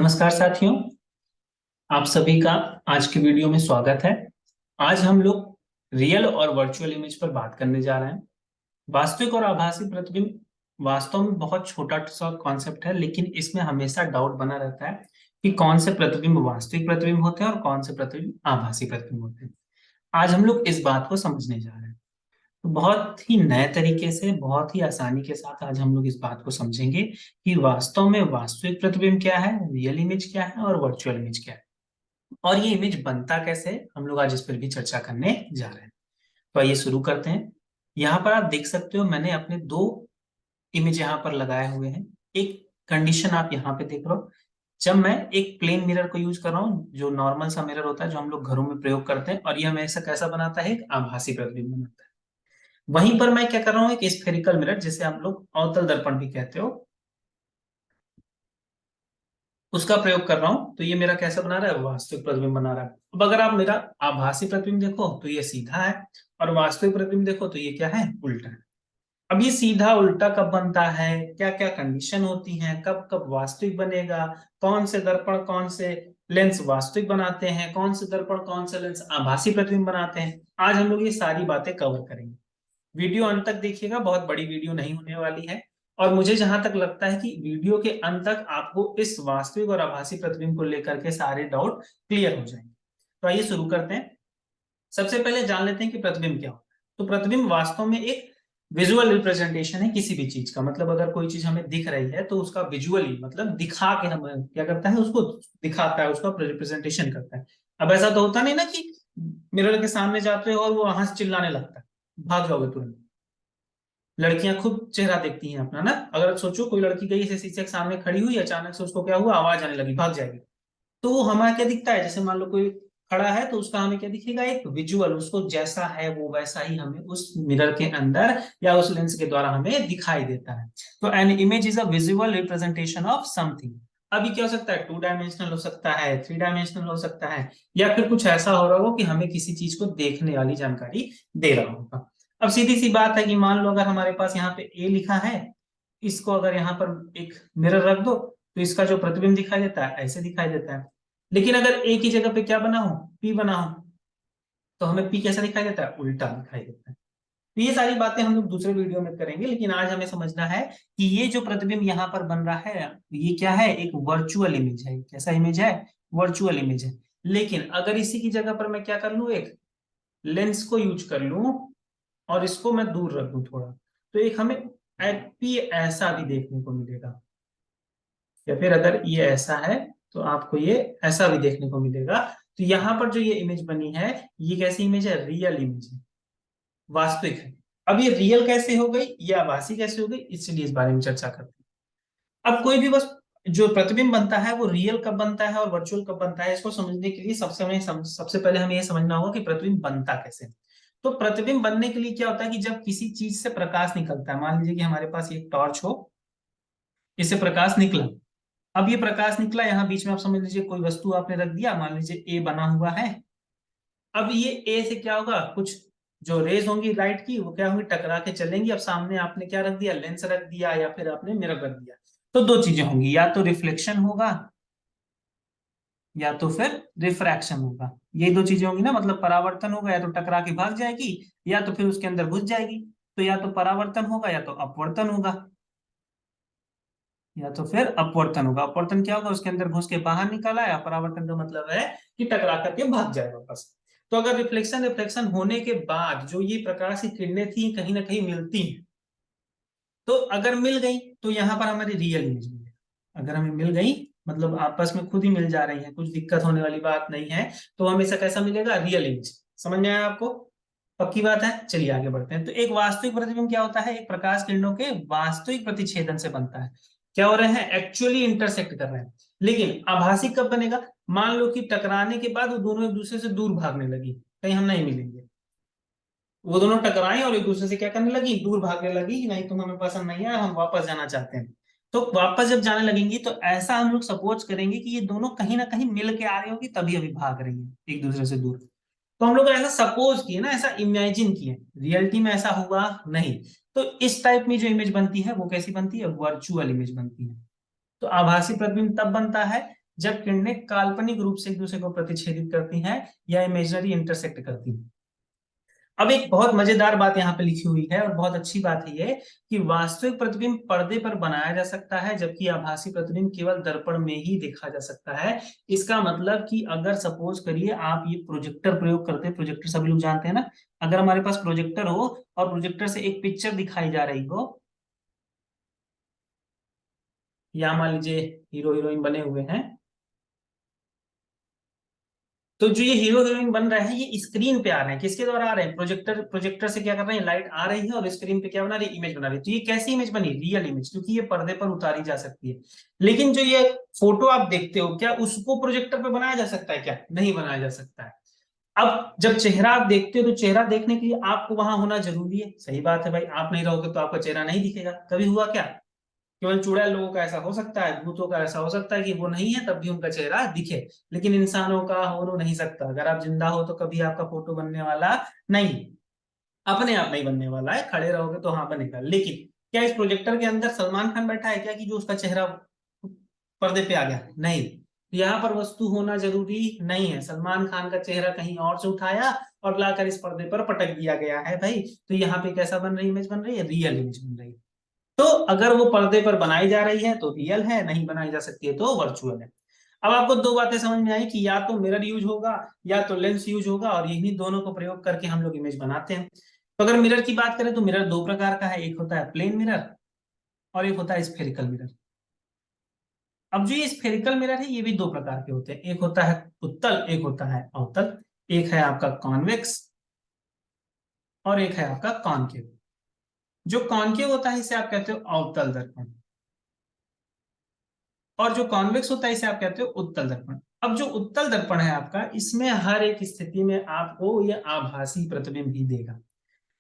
नमस्कार साथियों, आप सभी का आज के वीडियो में स्वागत है। आज हम लोग रियल और वर्चुअल इमेज पर बात करने जा रहे हैं। वास्तविक और आभासी प्रतिबिंब वास्तव में बहुत छोटा सा कॉन्सेप्ट है, लेकिन इसमें हमेशा डाउट बना रहता है कि कौन से प्रतिबिंब वास्तविक प्रतिबिंब होते हैं और कौन से प्रतिबिंब आभासी प्रतिबिंब होते हैं। आज हम लोग इस बात को समझने जा रहे हैं। तो बहुत ही नए तरीके से, बहुत ही आसानी के साथ आज हम लोग इस बात को समझेंगे कि वास्तव में वास्तविक प्रतिबिंब क्या है, रियल इमेज क्या है और वर्चुअल इमेज क्या है, और ये इमेज बनता कैसे है। हम लोग आज इस पर भी चर्चा करने जा रहे हैं। तो आइए शुरू करते हैं। यहाँ पर आप देख सकते हो, मैंने अपने दो इमेज यहाँ पर लगाए हुए हैं। एक कंडीशन आप यहाँ पे देख रहे हो, जब मैं एक प्लेन मिरर को यूज कर रहा हूँ, जो नॉर्मल सा मिरर होता है जो हम लोग घरों में प्रयोग करते हैं, और ये हमें ऐसा कैसा बनाता है, एक आभासी प्रतिबिंब बनाता है। वहीं पर मैं क्या कर रहा हूँ, एक स्फेरिकल मिरर, जिसे आप लोग अवतल दर्पण भी कहते हो, उसका प्रयोग कर रहा हूं। तो ये मेरा कैसा बना रहा है, वास्तविक प्रतिबिंब बना रहा है। अब अगर आप मेरा आभासी प्रतिबिंब देखो तो ये सीधा है, और वास्तविक प्रतिबिंब देखो तो ये क्या है, उल्टा है। अब ये सीधा उल्टा कब बनता है, क्या क्या कंडीशन होती हैं, कब कब वास्तविक बनेगा, कौन से दर्पण कौन से लेंस वास्तविक बनाते हैं, कौन से दर्पण कौन से लेंस आभासी प्रतिबिंब बनाते हैं, आज हम लोग ये सारी बातें कवर करेंगे। वीडियो अंत तक देखिएगा, बहुत बड़ी वीडियो नहीं होने वाली है। और मुझे जहां तक लगता है कि वीडियो के अंत तक आपको इस वास्तविक और आभासी प्रतिबिंब को लेकर के सारे डाउट क्लियर हो जाएंगे। तो आइए शुरू करते हैं। सबसे पहले जान लेते हैं कि प्रतिबिंब क्या होता है। तो प्रतिबिंब वास्तव में एक विजुअल रिप्रेजेंटेशन है किसी भी चीज का। मतलब अगर कोई चीज हमें दिख रही है तो उसका विजुअली मतलब दिखा के हमें क्या करता है, उसको दिखाता है, उसका रिप्रेजेंटेशन करता है। अब ऐसा तो होता नहीं ना कि मिरर के सामने जाते हो और वो वहां से चिल्लाने लगता है, भाग जाओगे तुरंत। लड़कियां खूब चेहरा देखती हैं अपना ना। अगर सोचो कोई लड़की गई ऐसे शीशे के सामने खड़ी हुई, अचानक से उसको क्या हुआ, आवाज आने लगी, भाग जाएगी। तो वो हमें क्या दिखता है, जैसे मान लो कोई खड़ा है तो उसका हमें क्या दिखेगा, एक विजुअल, उसको जैसा है वो वैसा ही हमें उस मिरर के अंदर या उस लेंस के द्वारा हमें दिखाई देता है। तो an image is a visual representation of something. अभी क्या हो सकता है, टू डायमेंशनल हो सकता है, थ्री डायमेंशनल हो सकता है, या फिर कुछ ऐसा हो रहा हो कि हमें किसी चीज को देखने वाली जानकारी दे रहा होगा। अब सीधी सी बात है कि मान लो अगर हमारे पास यहाँ पे ए लिखा है, इसको अगर यहाँ पर एक मिरर रख दो तो इसका जो प्रतिबिंब दिखाई देता है ऐसे दिखाई देता है। लेकिन अगर ए की जगह पे क्या बना हो, पी बना हो, तो हमें पी कैसा दिखाई देता है, उल्टा दिखाई देता है। तो ये सारी बातें हम लोग दूसरे वीडियो में करेंगे, लेकिन आज हमें समझना है कि ये जो प्रतिबिंब यहाँ पर बन रहा है, ये क्या है, एक वर्चुअल इमेज है। कैसा इमेज है, वर्चुअल इमेज है। लेकिन अगर इसी की जगह पर मैं क्या कर लूं, एक लेंस को यूज कर लूं और इसको मैं दूर रख दूं थोड़ा, तो एक हमें पी ऐसा भी देखने को मिलेगा। या फिर अगर ये ऐसा है तो आपको ये ऐसा भी देखने को मिलेगा। तो यहाँ पर जो ये इमेज बनी है, ये कैसी इमेज है, रियल इमेज है, वास्तविक है। अब ये रियल कैसे हो गई या आभासी कैसे हो गई, इसलिए इस बारे में चर्चा करते हैं। अब कोई भी बस जो प्रतिबिंब बनता है वो रियल कब बनता है और वर्चुअल कब बनता है, इसको समझने के लिए सबसे पहले हमें ये समझना होगा कि प्रतिबिंब बनता कैसे है। तो प्रतिबिंब बनने के लिए क्या होता है कि जब किसी चीज से प्रकाश निकलता है, मान लीजिए कि हमारे पास एक टॉर्च हो, इससे प्रकाश निकला। अब ये प्रकाश निकला, यहाँ बीच में आप समझ लीजिए कोई वस्तु आपने रख दिया, मान लीजिए ए बना हुआ है। अब ये ए से क्या होगा, कुछ जो रेज होंगी लाइट की वो क्या होंगी, टकरा के चलेंगी। अब सामने आपने क्या रख दिया, लेंस रख दिया या फिर आपने मिरर रख दिया। तो दो चीजें होंगी, या तो रिफ्लेक्शन होगा या तो फिर रिफ्रैक्शन होगा। ये दो चीजें होंगी ना, मतलब परावर्तन होगा, या तो टकरा के भाग जाएगी या तो फिर उसके अंदर घुस जाएगी। तो या तो परावर्तन होगा या तो अपवर्तन होगा, या तो फिर अपवर्तन होगा। अपवर्तन क्या होगा, उसके अंदर घुस के बाहर निकल आया। परावर्तन का मतलब है कि टकरा करके भाग जाए वापस। तो अगर रिफ्लेक्शन रिफ्लेक्शन होने के बाद जो ये प्रकाश की किरणें थी कहीं ना कहीं मिलती हैं, तो अगर मिल गई तो यहाँ पर हमारी रियल इमेज मिलेगा। अगर हमें मिल गई मतलब आपस में खुद ही मिल जा रही है, कुछ दिक्कत होने वाली बात नहीं है, तो हमेशा कैसा मिलेगा, रियल इमेज। समझ में आया आपको, पक्की बात है। चलिए आगे बढ़ते हैं। तो एक वास्तविक प्रतिबिंब क्या होता है, एक प्रकाश किरणों के वास्तविक प्रतिच्छेदन से बनता है। क्या हो रहे हैं, एक्चुअली इंटरसेक्ट कर रहे हैं। लेकिन आभासी कब बनेगा, मान लो कि टकराने के बाद वो दोनों एक दूसरे से दूर भागने लगी, कहीं हम नहीं मिलेंगे। वो दोनों टकराई और एक दूसरे से क्या करने लगी, दूर भागने लगी कि नहीं तुम हमें पसंद नहीं है, हम वापस जाना चाहते हैं। तो वापस जब जाने लगेंगी तो ऐसा हम लोग सपोज करेंगे कि ये दोनों कहीं ना कहीं मिल के आ रही होगी, तभी अभी भाग रही है एक दूसरे से दूर। तो हम लोग ऐसा सपोज किए ना, ऐसा इमेजिन किए, रियलिटी में ऐसा हुआ नहीं। तो इस टाइप में जो इमेज बनती है वो कैसी बनती है, वर्चुअल इमेज बनती है। तो आभासी प्रतिबिंब तब बनता है जब किरणें काल्पनिक रूप से एक दूसरे को प्रतिच्छेदित करती हैं या इमेजिनरी इंटरसेक्ट करती हैं। अब एक बहुत मजेदार बात यहाँ पे लिखी हुई है और बहुत अच्छी बात है ये कि वास्तविक प्रतिबिंब पर्दे पर बनाया जा सकता है जबकि आभासी प्रतिबिंब केवल दर्पण में ही देखा जा सकता है। इसका मतलब कि अगर सपोज करिए आप ये प्रोजेक्टर प्रयोग करते हैं, प्रोजेक्टर सभी लोग जानते हैं ना, अगर हमारे पास प्रोजेक्टर हो और प्रोजेक्टर से एक पिक्चर दिखाई जा रही हो, या मान लीजिए हीरो हीरोइन बने हुए हैं, तो जो ये हीरो हीरोइन बन रहे हैं ये स्क्रीन पे आ रहे हैं, किसके द्वारा आ रहे हैं, प्रोजेक्टर, प्रोजेक्टर से क्या कर रहे हैं, लाइट आ रही है और स्क्रीन पे क्या बना रही है, इमेज बना रही है। तो ये कैसी इमेज बनी, रियल इमेज, क्योंकि ये पर्दे पर उतारी जा सकती है। लेकिन जो ये फोटो आप देखते हो, क्या उसको प्रोजेक्टर पे बनाया जा सकता है, क्या नहीं बनाया जा सकता है। अब जब चेहरा आप देखते हो तो चेहरा देखने के लिए आपको वहां होना जरूरी है, सही बात है भाई, आप नहीं रहोगे तो आपका चेहरा नहीं दिखेगा। कभी हुआ क्या, केवल चुड़ैल लोगों का ऐसा हो सकता है, भूतों का ऐसा हो सकता है कि वो नहीं है तब भी उनका चेहरा दिखे, लेकिन इंसानों का हो नहीं सकता। अगर आप जिंदा हो तो कभी आपका फोटो बनने वाला नहीं, अपने आप नहीं बनने वाला है, खड़े रहोगे तो हाँ बनेगा। लेकिन क्या इस प्रोजेक्टर के अंदर सलमान खान बैठा है क्या कि जो उसका चेहरा पर्दे पे आ गया, नहीं। यहाँ पर वस्तु होना जरूरी नहीं है, सलमान खान का चेहरा कहीं और से उठाया और लाकर इस पर्दे पर पटक दिया गया है भाई। तो यहाँ पे कैसा बन रही इमेज बन रही है, रियल इमेज बन रही है। तो अगर वो पर्दे पर बनाई जा रही है तो रियल है, नहीं बनाई जा सकती है तो वर्चुअल है। अब आपको दो बातें समझ में आई कि या तो मिरर यूज होगा या तो लेंस यूज होगा, और यही दोनों को प्रयोग करके हम लोग इमेज बनाते हैं। तो अगर मिरर की बात करें तो मिरर दो प्रकार का है, एक होता है प्लेन मिरर और एक होता है स्फेरिकल मिरर। अब जो ये स्फेरिकल मिरर है ये भी दो प्रकार के होते हैं, एक होता है उत्तल, एक होता है अवतल। एक है आपका कॉन्वेक्स और एक है आपका कॉनकेव। जो कॉनकेव होता है इसे आप कहते हो अवतल दर्पण, और जो कॉन्वेक्स होता है इसे आप कहते हो उत्तल दर्पण। अब जो उत्तल दर्पण है आपका, इसमें हर एक स्थिति में आपको ये आभासी प्रतिबिंब ही देगा।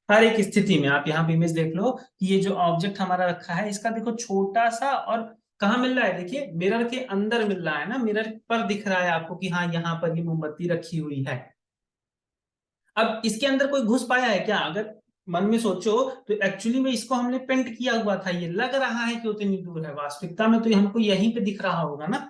हर एक स्थिति में आप यहाँ पे इमेज देख लो कि ये जो ऑब्जेक्ट हमारा रखा है इसका देखो छोटा सा, और कहाँ मिल रहा है, देखिए मिरर के अंदर मिल रहा है ना, मिरर पर दिख रहा है आपको कि हाँ यहाँ पर ये मोमबत्ती रखी हुई है। अब इसके अंदर कोई घुस पाया है क्या, अगर मन में सोचो तो एक्चुअली में इसको हमने पेंट किया हुआ था, ये लग रहा है कि उतनी दूर है, वास्तविकता में तो ये हमको यहीं पे दिख रहा होगा ना।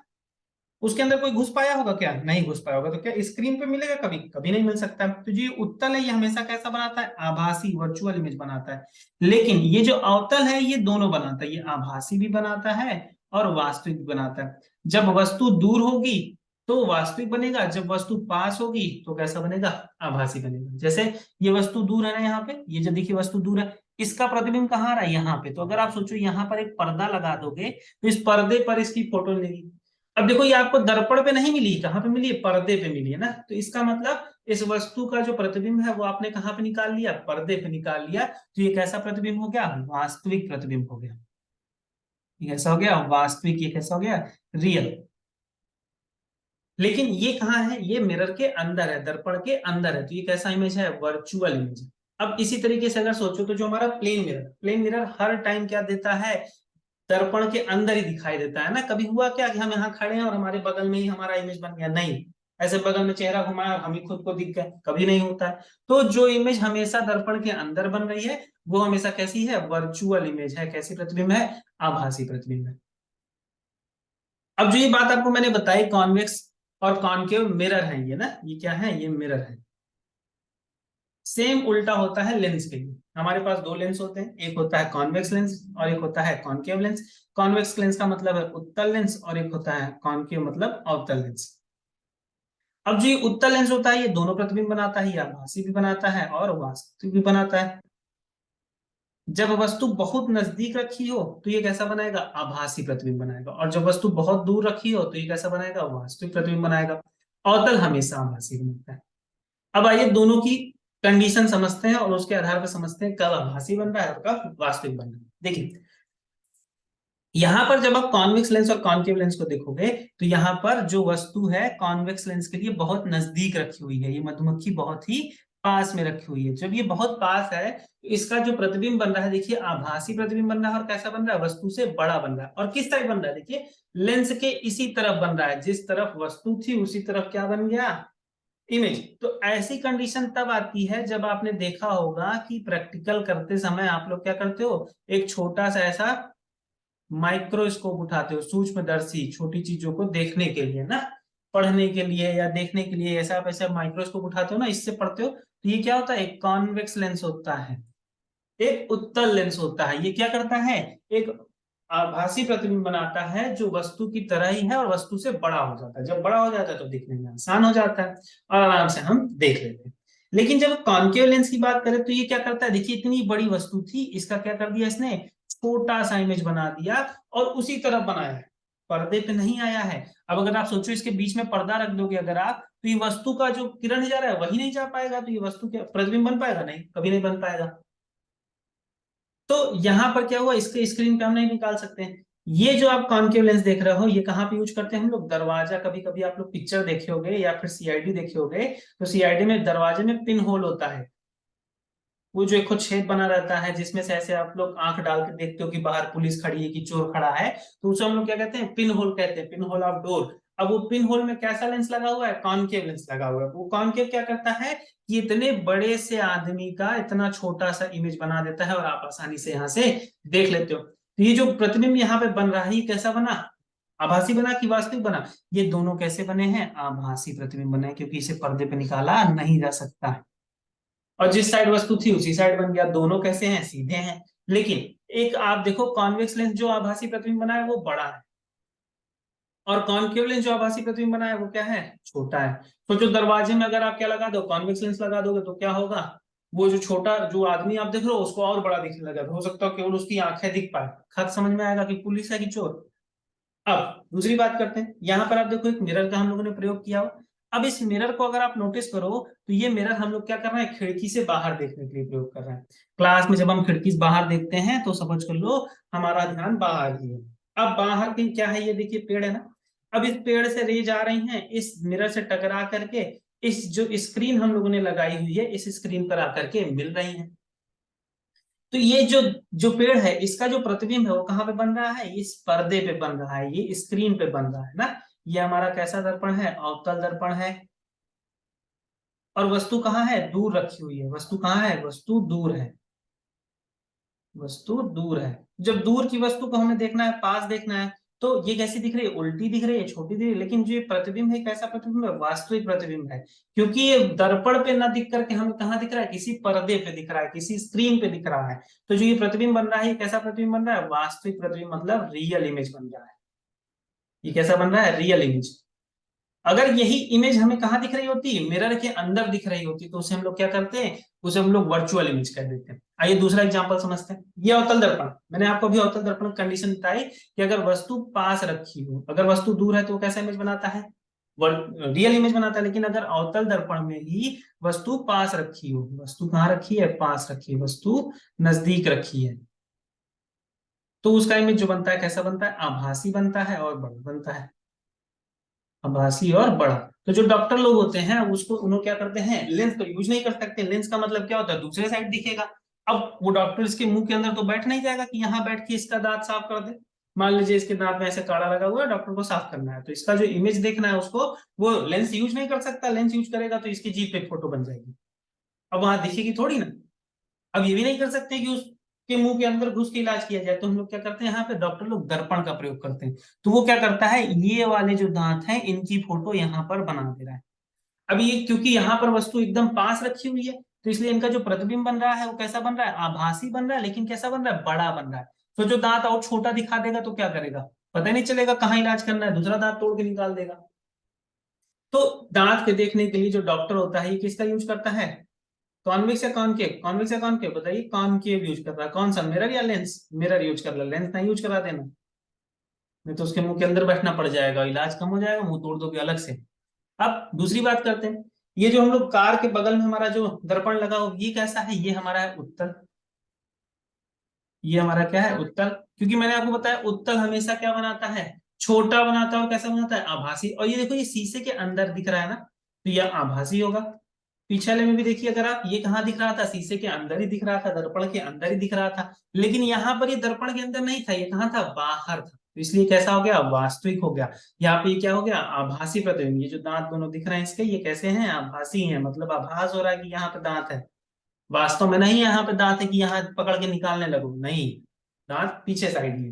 उसके अंदर कोई घुस पाया होगा क्या, नहीं घुस पाया होगा, तो क्या स्क्रीन पे मिलेगा, कभी कभी नहीं मिल सकता। तो जो उत्तल है ये हमेशा कैसा बनाता है, आभासी वर्चुअल इमेज बनाता है। लेकिन ये जो अवतल है ये दोनों बनाता है, ये आभासी भी बनाता है और वास्तविक भी बनाता है। जब वस्तु दूर होगी तो वास्तविक बनेगा, जब वस्तु पास होगी तो कैसा बनेगा, आभासी बनेगा। जैसे ये वस्तु दूर है ना, यहाँ पे ये जो देखिए वस्तु दूर है, इसका प्रतिबिंब कहाँ आ रहा है, यहाँ पे। तो अगर आप सोचो यहाँ पर एक पर्दा लगा दोगे तो इस पर्दे पर इसकी फोटो लेगी। अब देखो ये आपको दर्पण पे नहीं मिली, कहाँ पे मिली है, पर्दे पे मिली है ना। तो इसका मतलब इस वस्तु का जो प्रतिबिंब है वो आपने कहाँ पे निकाल लिया, पर्दे पे निकाल लिया। तो ये कैसा प्रतिबिंब हो गया, वास्तविक प्रतिबिंब हो गया। ये कैसा हो गया, वास्तविक, ये कैसा हो गया, रियल। लेकिन ये कहाँ है, ये मिरर के अंदर है, दर्पण के अंदर है, तो ये कैसा इमेज है, वर्चुअल इमेज। अब इसी तरीके से अगर सोचो तो जो हमारा प्लेन मिरर, प्लेन मिरर हर टाइम क्या देता है, दर्पण के अंदर ही दिखाई देता है ना। कभी हुआ क्या कि हम यहाँ खड़े हैं और हमारे बगल में ही हमारा इमेज बन गया, नहीं। ऐसे बगल में चेहरा घुमाया और हम ही खुद को दिख गए, कभी नहीं होता है। तो जो इमेज हमेशा दर्पण के अंदर बन रही है वो हमेशा कैसी है, वर्चुअल इमेज है। कैसी प्रतिबिंब है, आभासी प्रतिबिंब है। अब जो ये बात आपको मैंने बताई, कॉन्वेक्स और कॉनकेव मिरर है ये ना, ये क्या है, ये मिरर है। सेम उल्टा होता है लेंस के लिए। हमारे पास दो लेंस होते हैं, एक होता है कॉन्वेक्स लेंस और एक होता है कॉनकेव लेंस। कॉन्वेक्स लेंस का मतलब है उत्तल लेंस और एक होता है कॉनकेव मतलब अवतल लेंस। अब जो ये उत्तल लेंस होता है ये दोनों प्रतिबिंब बनाता है, ये आभासी भी बनाता है और वास्तविक भी बनाता है। जब वस्तु बहुत नजदीक रखी हो तो ये कैसा बनाएगा, आभासी प्रतिबिंब बनाएगा, और जब वस्तु बहुत दूर रखी हो तो ये कैसा बनाएगा, वास्तविक प्रतिबिंब बनाएगा। अवतल हमेशा आभासी बनता है। अब आइए दोनों की कंडीशन समझते हैं और उसके आधार पर समझते हैं कब आभासी बन रहा है और कब वास्तविक बन रहा है। देखिए यहां पर जब आप कॉन्वेक्स लेंस और कॉनकेव लेंस को देखोगे तो यहाँ पर जो वस्तु है कॉन्वेक्स लेंस के लिए बहुत नजदीक रखी हुई है, ये मधुमक्खी बहुत ही पास में रखी हुई है। जब ये बहुत पास है तो इसका जो प्रतिबिंब बन रहा है, देखिए आभासी प्रतिबिंब बन रहा है, और कैसा बन रहा है, वस्तु से बड़ा बन रहा है। और किस तरह बन रहा है, देखिए लेंस के इसी तरफ बन रहा है, जिस तरफ वस्तु थी उसी तरफ क्या बन गया, इमेज। तो ऐसी कंडीशन तब आती है जब आपने देखा होगा कि प्रैक्टिकल करते समय आप लोग क्या करते हो, एक छोटा सा ऐसा माइक्रोस्कोप उठाते हो, सूक्ष्मदर्शी, छोटी चीजों को देखने के लिए ना, पढ़ने के लिए या देखने के लिए, ऐसा आप ऐसा माइक्रोस्कोप उठाते हो ना, इससे पढ़ते हो, तो ये क्या होता है, एक कॉन्वेक्स लेंस होता है, एक उत्तल लेंस होता है। ये क्या करता है, एक आभासी प्रतिबिंब बनाता है जो वस्तु की तरह ही है और वस्तु से बड़ा हो जाता है। जब बड़ा हो जाता है तो दिखने में आसान हो जाता है और आराम से हम देख लेते हैं। लेकिन जब कॉन्केव लेंस की बात करें तो ये क्या करता है, देखिए इतनी बड़ी वस्तु थी, इसका क्या कर दिया इसने, छोटा सा इमेज बना दिया और उसी तरफ बनाया है, पर्दे पे नहीं आया है। अब अगर आप सोचो इसके बीच में पर्दा रख दोगे अगर आप, तो ये वस्तु का जो किरण जा रहा है वही नहीं जा पाएगा, तो ये वस्तु क्या प्रतिबिंब बन पाएगा, नहीं, कभी नहीं बन पाएगा। तो यहां पर क्या हुआ, इसके स्क्रीन पे हम नहीं निकाल सकते हैं। ये जो आप कॉन्केव लेंस देख रहे हो, ये कहाँ पे यूज करते हैं हम लोग, दरवाजा, कभी कभी आप लोग पिक्चर देखे होंगे या फिर सीआईडी देखे होंगे, तो सीआईडी में दरवाजे में पिन होल होता है, वो जो एक खुद छेद बना रहता है जिसमें से ऐसे आप लोग आंख डाल के देखते हो कि बाहर पुलिस खड़ी है कि चोर खड़ा है, तो उसे हम लोग क्या कहते हैं, पिन होल कहते हैं, पिन होल ऑफ डोर। अब वो पिन होल में कैसा लेंस लगा हुआ है, कॉनकेव लेंस लगा हुआ है। वो कॉनकेव क्या करता है कि इतने बड़े से आदमी का इतना छोटा सा इमेज बना देता है और आप आसानी से यहाँ से देख लेते हो। तो ये जो प्रतिबिंब यहाँ पे बन रहा है, ये कैसा बना, आभासी बना कि वास्तविक बना, ये दोनों कैसे बने हैं, आभासी प्रतिबिंब बने, क्योंकि इसे पर्दे पे निकाला नहीं जा सकता है। और जिस साइड वस्तु थी उसी साइड बन गया, दोनों कैसे हैं, सीधे हैं। लेकिन एक आप देखो, कॉन्वेक्स लेंस जो आभासी प्रतिबिंब बना है वो बड़ा है, और कॉनकेव लेंस जो आभासी प्रतिबिंब बना है वो क्या है, छोटा है। तो जो दरवाजे में अगर आप क्या लगा दो, कॉन्वेक्स लेंस लगा दोगे तो क्या होगा, वो जो छोटा जो आदमी आप देख रहे हो उसको और बड़ा दिखने लगा, हो सकता है केवल उसकी आंखें दिख पाए, खत समझ में आएगा कि पुलिस है कि चोर। अब दूसरी बात करते हैं, यहाँ पर आप देखो एक मिरर का हम लोगों ने प्रयोग किया हो। अब इस मिरर को अगर आप नोटिस करो, तो ये मिरर हम लोग क्या कर रहे हैं, खिड़की से बाहर देखने के लिए प्रयोग कर रहे हैं। क्लास में जब हम खिड़की से बाहर देखते हैं तो समझ कर लो हमारा ध्यान बाहर ही है। अब बाहर की क्या है, ये देखिए पेड़ है ना, अब इस पेड़ से रेज आ रही हैं इस मिरर से टकरा करके इस जो स्क्रीन हम लोगों ने लगाई हुई है, इस स्क्रीन पर आकर के मिल रही है। तो ये जो जो पेड़ है इसका जो प्रतिबिंब है वो कहाँ पे बन रहा है, इस पर्दे पे बन रहा है, ये स्क्रीन पे बन रहा है ना। ये हमारा कैसा दर्पण है, अवतल दर्पण है। और वस्तु कहाँ है, दूर रखी हुई है, वस्तु कहाँ है, वस्तु दूर है, वस्तु दूर है। जब दूर की वस्तु को हमें देखना है, पास देखना है, तो ये कैसी दिख रही है, उल्टी दिख रही है, छोटी दिख रही है। लेकिन जो ये प्रतिबिंब है कैसा प्रतिबिंब है, वास्तविक प्रतिबिंब है, क्योंकि ये दर्पण पे ना दिख करके हमें कहाँ दिख रहा है, किसी पर्दे पे दिख रहा है, किसी स्क्रीन पे दिख रहा है। तो जो ये प्रतिबिंब बन रहा है, ये कैसा प्रतिबिंब बन रहा है, वास्तविक प्रतिबिंब, मतलब रियल इमेज बन रहा है। ये कैसा बन रहा है, रियल इमेज। अगर यही इमेज हमें कहाँ दिख रही होती, मिरर के अंदर दिख रही होती, तो उसे हम लोग क्या करते हैं, उसे हम लोग वर्चुअल इमेज कह देते हैं। आइए दूसरा एग्जांपल समझते हैं। ये अवतल दर्पण, मैंने आपको अभी अवतल दर्पण कंडीशन बताई कि अगर वस्तु पास रखी हो, अगर वस्तु दूर है तो वो कैसा इमेज बनाता है, रियल इमेज बनाता है। लेकिन अगर अवतल दर्पण में ही वस्तु पास रखी हो, वस्तु कहाँ रखी है, पास रखी है, वस्तु नजदीक रखी है, तो उसका इमेज जो बनता है कैसा बनता है, आभासी बनता है और बड़ा बनता है, आभासी और बड़ा। तो जो डॉक्टर लोग होते हैं उसको उन्होंने क्या करते हैं, लेंस तो यूज नहीं कर सकते, लेंस का मतलब क्या होता है, दूसरे साइड दिखेगा। अब वो डॉक्टर इसके मुंह के अंदर तो बैठ नहीं जाएगा कि यहाँ बैठ के इसका दांत साफ कर दे। मान लीजिए इसके दांत में ऐसे काड़ा लगा हुआ है, डॉक्टर को साफ करना है, तो इसका जो इमेज देखना है उसको, वो लेंस यूज नहीं कर सकता। लेंस यूज करेगा तो इसकी जीभ पे फोटो बन जाएगी, अब वहां दिखेगी थोड़ी ना। अब ये भी नहीं कर सकते कि उसके मुंह के अंदर घुस के इलाज किया जाए, तो हम लोग क्या करते हैं, यहाँ पे डॉक्टर लोग दर्पण का प्रयोग करते हैं। तो वो क्या करता है, ये वाले जो दांत हैं इनकी फोटो यहाँ पर बना दे रहा है। अब ये क्योंकि यहाँ पर वस्तु एकदम पास रखी हुई है, तो इसलिए इनका जो प्रतिबिंब बन रहा है वो कैसा बन रहा है, आभासी बन रहा है, लेकिन कैसा बन रहा है, बड़ा बन रहा है। तो जो दांत और छोटा दिखा देगा तो क्या करेगा, पता ही नहीं चलेगा कहाँ इलाज करना है, दूसरा दांत तोड़ के निकाल देगा। तो दांत के देखने के लिए जो डॉक्टर होता है ये किसका यूज करता है, कॉन्वेक्स या कॉनकेव, कॉन्वेक्स या कॉनकेव, बताइए, कॉनकेव यूज कर रहा है। कौन सा, मिरर या लेंस, मिरर यूज कर रहा है, लेंस नहीं यूज करा देना, नहीं तो उसके मुंह के अंदर बैठना पड़ जाएगा, इलाज कम हो जाएगा, मुंह तोड़ दोगे अलग से। अब दूसरी बात करते हैं, ये जो हम लोग कार के बगल में हमारा जो दर्पण लगा हो, ये कैसा है, ये हमारा है उत्तल, ये हमारा क्या है, उत्तल। क्योंकि मैंने आपको बताया उत्तल हमेशा क्या बनाता है, छोटा बनाता है, और कैसा बनाता है, आभासी। और ये देखो ये शीशे के अंदर दिख रहा है ना, तो ये आभासी होगा। पीछे वाले में भी देखिए अगर आप, ये कहाँ दिख रहा था, शीशे के अंदर ही दिख रहा था, दर्पण के अंदर ही दिख रहा था। लेकिन यहाँ पर ये दर्पण के अंदर नहीं था, ये कहाँ था, बाहर था, तो इसलिए कैसा हो गया, वास्तविक हो गया। यहाँ पे ये क्या हो गया, आभासी प्रतिबिंब। ये जो दांत दोनों दिख रहे हैं इसके, ये कैसे हैं, आभासी हैं, मतलब आभास हो रहा है कि यहाँ पे दांत है। वास्तव में नहीं, यहाँ पे दांत है कि यहाँ पकड़ के निकालने लगो, नहीं, दांत पीछे साइड में।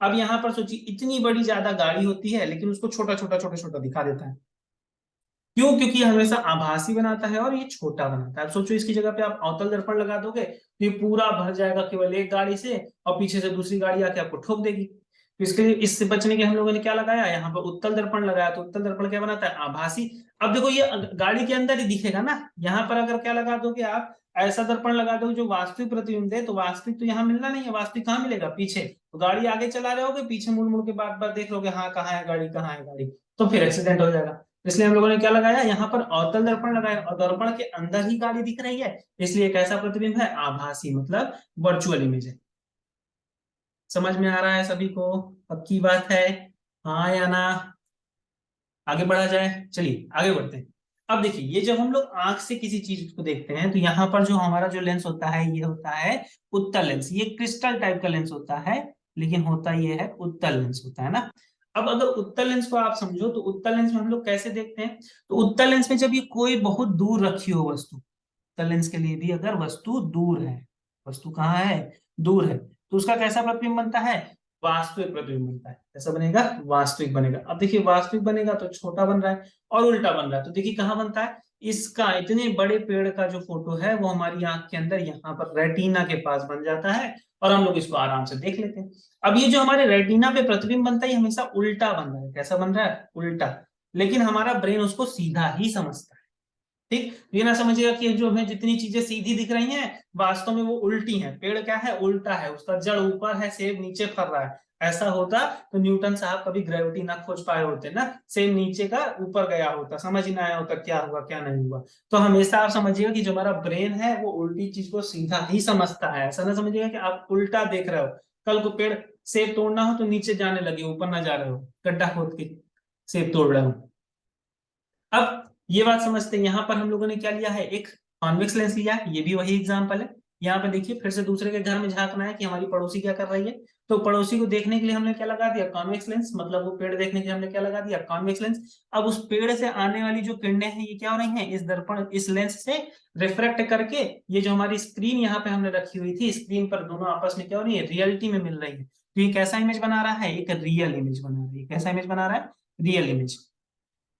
अब यहाँ पर सोचिए इतनी बड़ी ज्यादा गाड़ी होती है लेकिन उसको छोटा छोटा छोटा छोटा दिखा देता है। क्यों? क्योंकि ये हमेशा आभासी बनाता है और ये छोटा बनाता है। अब सोचो इसकी जगह पे आप अवतल दर्पण लगा दोगे तो ये पूरा भर जाएगा केवल एक गाड़ी से और पीछे से दूसरी गाड़ी आके आपको ठोक देगी। तो इसके लिए इससे बचने के हम लोगों ने क्या लगाया, यहाँ पर उत्तल दर्पण लगाया। तो उत्तल दर्पण क्या बनाता है? आभासी। अब देखो ये गाड़ी के अंदर ही दिखेगा ना। यहाँ पर अगर क्या लगा दोगे आप, ऐसा दर्पण लगा दोगे जो वास्तविक प्रतिबिंब दे, तो वास्तविक तो यहाँ मिलना नहीं है। वास्तविक कहाँ मिलेगा? पीछे। तो गाड़ी आगे चला रहे होगे, पीछे मुड़ मुड़ के बार बार देख लोगे, हाँ कहाँ है गाड़ी, कहाँ है गाड़ी, तो फिर एक्सीडेंट हो जाएगा। इसलिए हम लोगों ने क्या लगाया, यहाँ पर अवतल दर्पण लगाया और दर्पण के अंदर ही गाड़ी दिख रही है, इसलिए कैसा प्रतिबिंब है? आभासी, मतलब वर्चुअल इमेज है। समझ में आ रहा है सभी को? पक्की बात है? हाँ या ना? आगे बढ़ा जाए, चलिए आगे बढ़ते हैं। अब देखिए ये जब हम लोग आंख से किसी चीज को देखते हैं तो यहाँ पर जो हमारा जो लेंस होता है ये होता है उत्तल लेंस। ये क्रिस्टल टाइप का लेंस होता है, लेकिन होता ये है उत्तल लेंस होता है ना। अब अगर उत्तल लेंस को आप समझो तो उत्तल लेंस में हम लोग कैसे देखते हैं, तो उत्तल लेंस में जब ये कोई बहुत दूर रखी हो वस्तु, उत्तल लेंस के लिए भी अगर वस्तु दूर है, वस्तु कहाँ है? दूर है, तो उसका कैसा प्रतिबिंब बनता है? वास्तविक प्रतिबिंब बनता है। कैसा बनेगा? वास्तविक बनेगा। अब देखिए वास्तविक बनेगा तो छोटा बन रहा है और उल्टा बन रहा है, तो देखिए कहाँ बनता है? इसका इतने बड़े पेड़ का जो फोटो है वो हमारी आंख के अंदर यहाँ पर रेटिना के पास बन जाता है और हम लोग इसको आराम से देख लेते हैं। अब ये जो हमारे रेटिना पे प्रतिबिंब बनता है ये हमेशा उल्टा बन रहा है। कैसा बन रहा है? उल्टा। लेकिन हमारा ब्रेन उसको सीधा ही समझता है। ठीक, ये ना समझिएगा कि जो हमें जितनी चीजें सीधी दिख रही हैं वास्तव में वो उल्टी हैं। पेड़ क्या है? उल्टा है, उसका जड़ ऊपर है, सेब नीचे फर रहा है। ऐसा होता तो न्यूटन साहब कभी ग्रेविटी ना खोज पाए होते ना, सेब नीचे का ऊपर गया होता, समझ ही ना आया होता क्या हुआ क्या नहीं हुआ। तो हमेशा आप समझिएगा कि जो हमारा ब्रेन है वो उल्टी चीज को सीधा ही समझता है। ऐसा ना समझिएगा कि आप उल्टा देख रहे हो, कल को पेड़ सेब तोड़ना हो तो नीचे जाने लगे, ऊपर ना जा रहे हो, गड्ढा खोद के सेब तोड़ रहे हो। अब ये बात समझते हैं, यहाँ पर हम लोगों ने क्या लिया है? एक कॉन्वेक्स लेंस लिया है, ये भी वही एग्जांपल है। यहाँ पे देखिए फिर से दूसरे के घर में झांकना है कि हमारी पड़ोसी क्या कर रही है, तो पड़ोसी को देखने के लिए हमने क्या लगा दिया? Convex lens. मतलब वो पेड़ देखने के लिए हमने क्या लगा दिया? Convex lens. अब उस पेड़ से आने वाली जो किरणें हैं ये क्या हो रही हैं? इस दर्पण, इस लेंस से रिफ्रेक्ट करके ये जो हमारी स्क्रीन यहाँ पे हमने रखी हुई थी, स्क्रीन पर दोनों आपस में क्या हो रही है? रियलिटी में मिल रही है। तो ये कैसा इमेज बना रहा है? एक रियल इमेज बना रहा है। कैसा इमेज बना रहा है? Real image.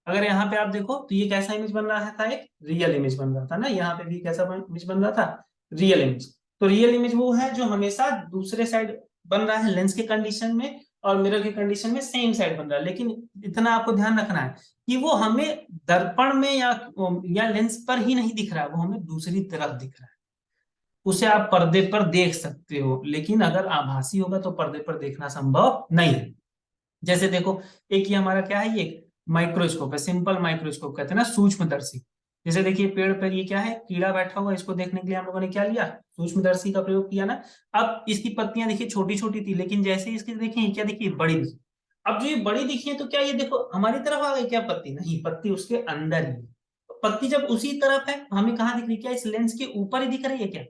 अगर यहाँ पे आप देखो तो ये कैसा इमेज बन रहा था? एक रियल इमेज बन रहा था ना। यहाँ पे भी कैसा इमेज बन रहा था? Real image. तो रियल इमेज वो है जो हमेशा दूसरे साइड बन रहा है, लेंस के कंडीशन में और मिरर के कंडीशन में सेम साइड बन रहा है। लेकिन इतना आपको ध्यान रखना है कि वो हमें दर्पण में या लेंस पर ही नहीं दिख रहा है, वो हमें दूसरी तरफ दिख रहा है। उसे आप पर्दे पर देख सकते हो, लेकिन अगर आभासी होगा तो पर्दे पर देखना संभव नहीं है। जैसे देखो, एक ये हमारा क्या है? ये माइक्रोस्कोप है, सिंपल माइक्रोस्कोप कहते हैं ना, सूक्ष्मदर्शी। जैसे देखिए पेड़ पर ये क्या है? कीड़ा बैठा हुआ, इसको देखने के लिए हम लोगों ने क्या लिया? सूक्ष्मदर्शी का प्रयोग किया ना। अब इसकी पत्तियां देखिए छोटी छोटी थी, लेकिन जैसे इसकी देखिए क्या दिखी? बड़ी दिखी। अब जो ये बड़ी दिखी है तो क्या ये देखो हमारी तरफ आ गई क्या पत्ती? नहीं, पत्ती उसके अंदर ही है। पत्ती जब उसी तरफ है हमें कहाँ दिख रही है? क्या इस लेंस के ऊपर ही दिख रही है क्या?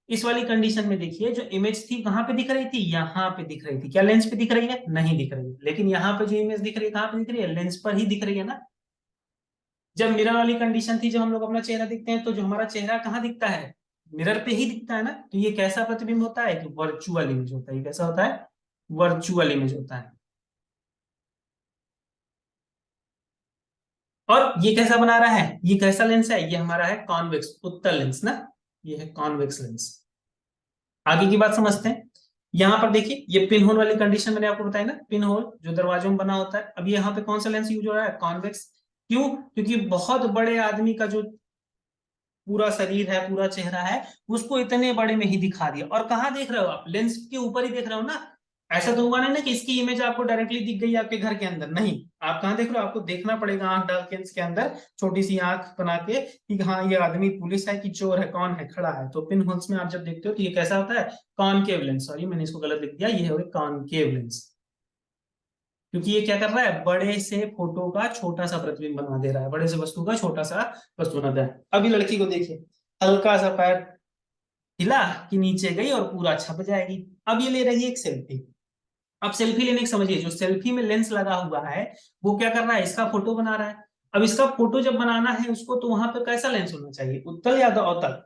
इस वाली कंडीशन में देखिए जो इमेज थी कहां पे दिख रही थी? यहाँ पे दिख रही थी। क्या लेंस पे दिख रही है? नहीं दिख रही है। लेकिन यहाँ पे जो इमेज दिख रही है कहां पे दिख रही है? लेंस पर ही दिख रही है ना। जब मिरर वाली कंडीशन थी, जब हम लोग अपना चेहरा दिखते हैं तो जो हमारा चेहरा कहाँ दिखता है? मिरर पे ही दिखता है ना। तो ये कैसा प्रतिबिंब होता है? कि वर्चुअल इमेज होता है। ये कैसा होता है? वर्चुअल इमेज होता है। और ये कैसा बना रहा है? ये कैसा लेंस है? ये हमारा है कॉन्वेक्स, उत्तल लेंस ना। ये है कॉन्वेक्स लेंस। आगे की बात समझते हैं। यहाँ पर देखिए ये पिन होल वाली कंडीशन मैंने आपको बताया ना, पिन होल जो दरवाजों में बना होता है। अब यहाँ पे कौन सा लेंस यूज हो रहा है? कॉन्वेक्स। क्यों? क्योंकि बहुत बड़े आदमी का जो पूरा शरीर है, पूरा चेहरा है, उसको इतने बड़े में ही दिखा दिया। और कहाँ देख रहे हो आप? लेंस के ऊपर ही देख रहे हो ना। ऐसा तो हुआ नहीं ना कि इसकी इमेज आपको डायरेक्टली दिख गई आपके घर के अंदर। नहीं, आप कहाँ देख रहे हो? आपको देखना पड़ेगा आंख डाल के इसके अंदर, छोटी सी आंख बना के कि हाँ ये आदमी पुलिस है कि चोर है, कौन है खड़ा है। तो पिन होल्स में आप जब देखते हो तो ये कैसा होता है? Concave lens. सॉरी मैंने इसको गलत लिख दिया, ये है कॉनकेव लेंस। क्योंकि ये क्या कर रहा है? बड़े से फोटो का छोटा सा प्रतिबिंब बना दे रहा है, बड़े से वस्तु का छोटा सा वस्तु बना दे रहा है। अभी लड़की को देखिए, हल्का सा पैर हिला कि नीचे गई और पूरा छप जाएगी। अब ये ले रही है एक सेल्फी। अब सेल्फी लेने की समझिए, जो सेल्फी में लेंस लगा हुआ है वो क्या कर रहा है? इसका फोटो बना रहा है। अब इसका फोटो जब बनाना है उसको, तो वहां पर कैसा लेंस होना चाहिए? उत्तल या अवतल?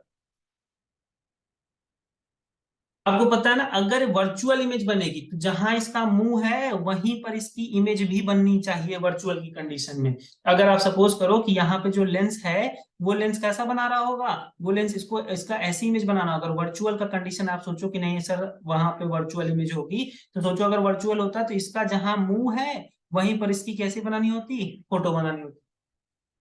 आपको पता है ना, अगर वर्चुअल इमेज बनेगी तो जहां इसका मुंह है वहीं पर इसकी इमेज भी बननी चाहिए वर्चुअल की कंडीशन में। अगर आप सपोज करो कि यहाँ पे जो लेंस है वो लेंस कैसा बना रहा होगा, वो लेंस इसको इसका ऐसी इमेज बनाना, अगर वर्चुअल का कंडीशन आप सोचो कि नहीं सर वहां पे वर्चुअल इमेज होगी, तो सोचो अगर वर्चुअल होता तो इसका जहां मुंह है वहीं पर इसकी कैसे बनानी होती, फोटो बनानी होती।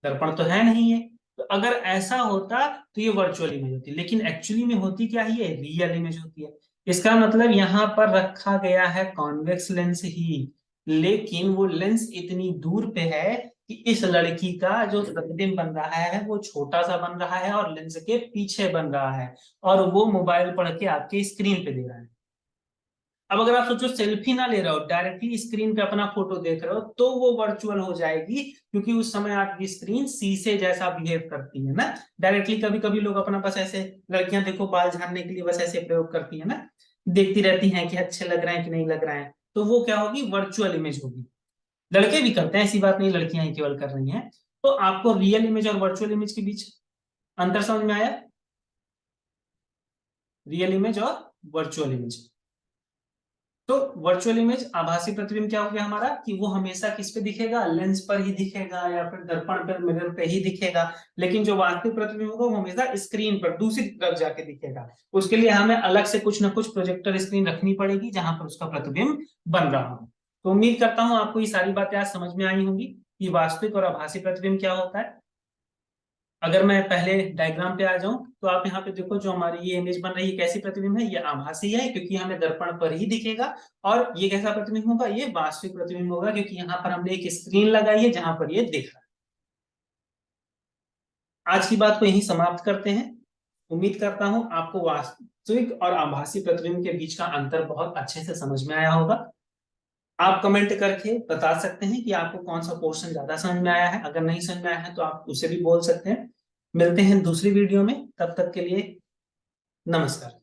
दर्पण तो है नहीं है, तो अगर ऐसा होता तो ये वर्चुअल इमेज होती, लेकिन एक्चुअली में होती क्या ही है, रियल इमेज होती है। इसका मतलब यहाँ पर रखा गया है कॉन्वेक्स लेंस ही, लेकिन वो लेंस इतनी दूर पे है कि इस लड़की का जो प्रतिबिंब बन रहा है वो छोटा सा बन रहा है और लेंस के पीछे बन रहा है, और वो मोबाइल पढ़ के आपके स्क्रीन पे दे रहा है। अब अगर आप सोचो सेल्फी ना ले रहे हो, डायरेक्टली स्क्रीन पे अपना फोटो देख रहे हो, तो वो वर्चुअल हो जाएगी, क्योंकि उस समय आपकी स्क्रीन शीशे जैसा बिहेव करती है ना। डायरेक्टली कभी कभी लोग अपना बस ऐसे, लड़कियां देखो बाल झाड़ने के लिए बस ऐसे प्रयोग करती है ना, देखती रहती हैं कि अच्छे लग रहे हैं कि नहीं लग रहे हैं, तो वो क्या होगी, वर्चुअल इमेज होगी। लड़के भी करते हैं, ऐसी बात नहीं लड़कियां ही केवल कर रही हैं। तो आपको रियल इमेज और वर्चुअल इमेज के बीच अंतर समझ में आया, रियल इमेज और वर्चुअल इमेज। तो वर्चुअल इमेज आभासी प्रतिबिंब क्या हो गया हमारा, कि वो हमेशा किस पे दिखेगा, लेंस पर ही दिखेगा या फिर दर्पण पर, मिरर पे ही दिखेगा। लेकिन जो वास्तविक प्रतिबिंब होगा वो हमेशा स्क्रीन पर दूसरी तरफ जाके दिखेगा। उसके लिए हमें अलग से कुछ ना कुछ प्रोजेक्टर स्क्रीन रखनी पड़ेगी जहां पर उसका प्रतिबिंब बन रहा हो। तो उम्मीद करता हूं आपको ये सारी बातें आज समझ में आई होंगी कि वास्तविक और आभासी प्रतिबिंब क्या होता है। अगर मैं पहले डायग्राम पे आ जाऊं तो आप यहाँ पे देखो, जो हमारी ये इमेज बन रही है कैसी प्रतिबिंब है, ये आभासी है क्योंकि हमें दर्पण पर ही दिखेगा। और ये कैसा प्रतिबिंब होगा, ये वास्तविक प्रतिबिंब होगा क्योंकि यहाँ पर हमने एक स्क्रीन लगाई है जहां पर ये दिख रहा है। आज की बात को यहीं समाप्त करते हैं। उम्मीद करता हूं आपको वास्तविक और आभासी प्रतिबिंब के बीच का अंतर बहुत अच्छे से समझ में आया होगा। आप कमेंट करके बता सकते हैं कि आपको कौन सा पोर्शन ज्यादा समझ में आया है, अगर नहीं समझ में आया है तो आप उसे भी बोल सकते हैं। मिलते हैं दूसरी वीडियो में, तब तक के लिए नमस्कार।